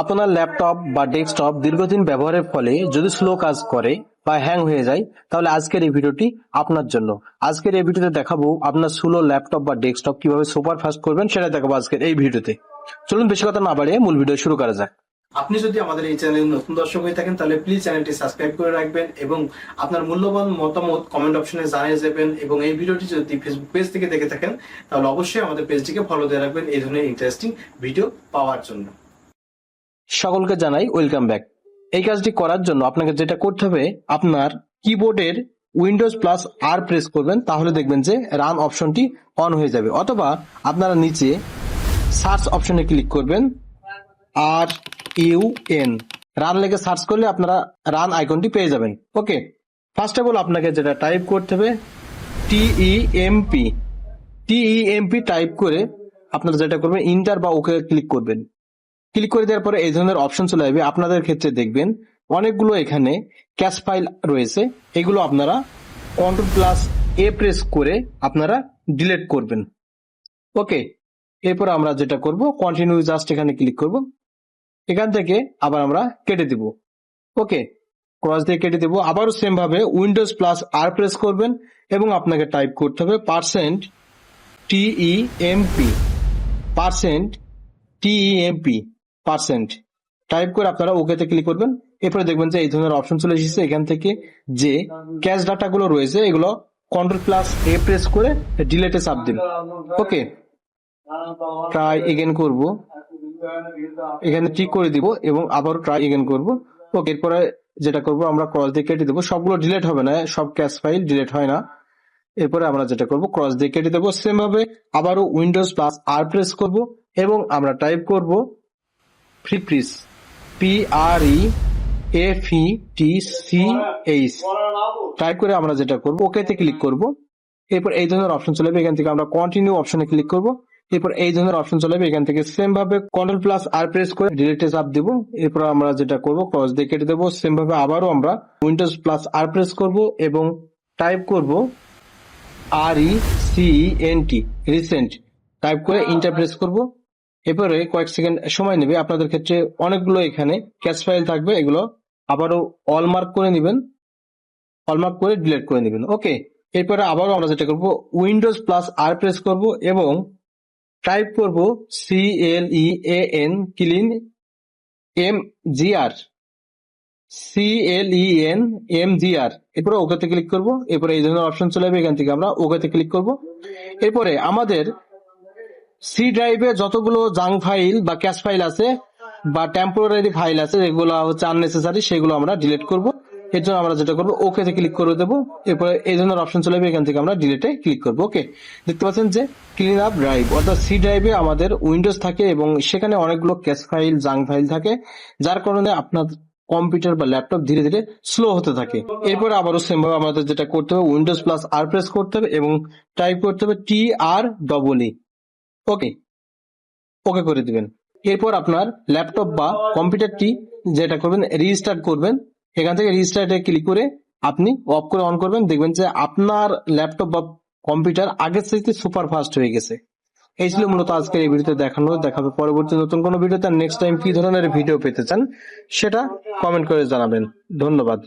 আপনার ল্যাপটপ বা ডেস্কটপ দীর্ঘদিন ব্যবহারের ফলে যদি স্লো কাজ করে বা হ্যাং হয়ে যায়, তাহলে আজকের এই ভিডিওটি আপনার জন্য। আজকের এই ভিডিওতে দেখাবো আপনার স্লো ল্যাপটপ বা ডেস্কটপ কিভাবে সুপার ফাস্ট করবেন, সেটা দেখাবো আজকের এই ভিডিওতে। চলুন বেশি কথা না বাড়িয়ে মূল ভিডিও শুরু করা যাক। আপনি যদি আমাদের এই চ্যানেলে নতুন দর্শক হয়ে থাকেন, তাহলে প্লিজ চ্যানেলটি সাবস্ক্রাইব করে রাখবেন এবং আপনার মূল্যবান মতামত কমেন্ট অপশনে জানিয়ে যাবেন। এবং এই ভিডিওটি যদি ফেসবুক পেজ থেকে দেখে থাকেন, তাহলে অবশ্যই আমাদের পেজটিকে ফলো দিয়ে রাখবেন এই ধরনের ইন্টারেস্টিং ভিডিও পাওয়ার জন্য। সকলকে জানাই ওয়েলকাম ব্যাক। এই কাজটি করার জন্য আপনাকে যেটা করতে হবে, আপনার কিবোর্ডের উইন্ডোজ প্লাস আর প্রেস করবেন, তাহলে দেখবেন যে রান অপশনটি অন হয়ে যাবে। অথবা আপনারা নিচে সার্চ অপশনে ক্লিক করবেন, RUN রান লেগে সার্চ করলে আপনারা রান আইকনটি পেয়ে যাবেন। ওকে, ফার্স্ট অফ অল আপনাকে যেটা টাইপ করতে হবে TEMP টাইপ করে আপনারা যেটা করবেন, ইন্টার বা ওকে ক্লিক করবেন। ক্লিক করে দেওয়ার পরে এই ধরনের অপশন চলে আসবে। আপনাদের ক্ষেত্রে দেখবেন অনেকগুলো এখানে ক্যাশ ফাইল রয়েছে, এগুলো আপনারা Ctrl+A প্রেস করে আপনারা ডিলিট করবেন। ওকে, এরপর আমরা যেটা করব, কন্টিনিউ জাস্ট এখানে ক্লিক করব। এখান থেকে আবার আমরা কেটে দিব। ওকে, ক্রস দিয়ে কেটে দেব। আবারও সেম ভাবে উইন্ডোজ প্লাস আর প্রেস করবেন এবং আপনাকে টাইপ করতে হবে %TEMP টাইপ করে আপনারা ওকেতে ক্লিক করবেন। এরপরে দেখবেন যে এই ধরনের অপশন চলে এসেছে। এখান থেকে যে ক্যাশ ডাটা গুলো রয়েছে, এগুলো Ctrl+A প্রেস করে ডিলিটে চাপ দিন। ওকে, ট্রাই এগেন করব, এখানে ঠিক করে দিব এবং আবার ট্রাই এগেন করব। ওকে, এরপরে যেটা করব, আমরা ক্রস দিয়ে কেটে দেবো। সবগুলো ডিলিট হবে না, সব ক্যাশ ফাইল ডিলিট হয় না। এরপরে আমরা যেটা করব, ক্রস দিয়ে কেটে দেবো। সেম ভাবে আবারও উইন্ডোজ প্লাস আর প্রেস করব এবং আমরা টাইপ করব ফ্রিপ্রিস, PREFETCH টাইপ করে আমরা যেটা করব, ওকেতে ক্লিক করব। এরপর এই ধরনের অপশন চলে যাবে। এখান থেকে আমরা কন্টিনিউ অপশনে ক্লিক করব। এরপর এই ধরনের অপশন চলে যাবে। এখান থেকে সেম ভাবে Ctrl+R প্রেস করে ডিলিটে চাপ দিব। এরপর আমরা যেটা করব, ক্রস দিয়ে কেটে দেবো। সেম ভাবে আবারও আমরা উইন্ডোজ প্লাস আর প্রেস করব এবং টাইপ করব RECENT রিসেন্ট টাইপ করে ইন্টার প্রেস করব। এরপরে কয়েক সেকেন্ড সময় নেবে। আপনাদের ক্ষেত্রে অনেকগুলো এখানে ক্যাশ ফাইল থাকবে, এগুলো আবারও অল মার্ক করে নেবেন, অল মার্ক করে ডিলিট করে নেবেন। ওকে, এরপরে আবারও আমরা যেটা করব, উইন্ডোজ প্লাস আর প্রেস করব এবং টাইপ করব CLEAN ক্লিন MGR। এরপরে ওকেতে ক্লিক করব। এরপরে এই ধরনের অপশন চলে যাবে। এখান থেকে আমরা ওকেতে ক্লিক করব। এরপরে আমাদের সি ড্রাইভে যতগুলো জাঙ্ক ফাইল বা ক্যাশ ফাইল আছে বা টেম্পোরারি ফাইল আছে, যেগুলো হচ্ছে আননেসেসারি, সেগুলো আমরা ডিলিট করব। এর জন্য আমরা যেটা করবো, ওকেতে ক্লিক করে দেবো। এরপরে এই ধরনের অপশন চলে যাবে। এখান থেকে আমরা ডিলিটে ক্লিক করবো। ওকে, দেখতে পাচ্ছেন যে ক্লিন আপ ড্রাইভ, অর্থাৎ সি ড্রাইভে আমাদের উইন্ডোজ থাকে এবং সেখানে অনেকগুলো ক্যাশ ফাইল, জাঙ্ক ফাইল থাকে, যার কারণে আপনার কম্পিউটার বা ল্যাপটপ ধীরে ধীরে স্লো হতে থাকে। এরপরে আবারও সেম ভাবে আমাদের যেটা করতে হবে, উইন্ডোজ প্লাস আর প্রেস করতে হবে এবং টাইপ করতে হবে TREE। ওকে, ওকে করে দিবেন। এরপর আপনার ল্যাপটপ বা কম্পিউটারটি যেটা করবেন, রিস্টার্ট করবেন। এখান থেকে রিস্টার্টে ক্লিক করে আপনি অফ করে অন করবেন। দেখবেন যে আপনার ল্যাপটপ বা কম্পিউটার আগের থেকে সুপার ফাস্ট হয়ে গেছে। এই ছিল মূলত আজকের এই ভিডিওতে দেখানো। দেখাবে পরবর্তী নতুন কোনো ভিডিওতে। নেক্সট টাইম কি ধরনের ভিডিও পেতে চান সেটা কমেন্ট করে জানাবেন। ধন্যবাদ।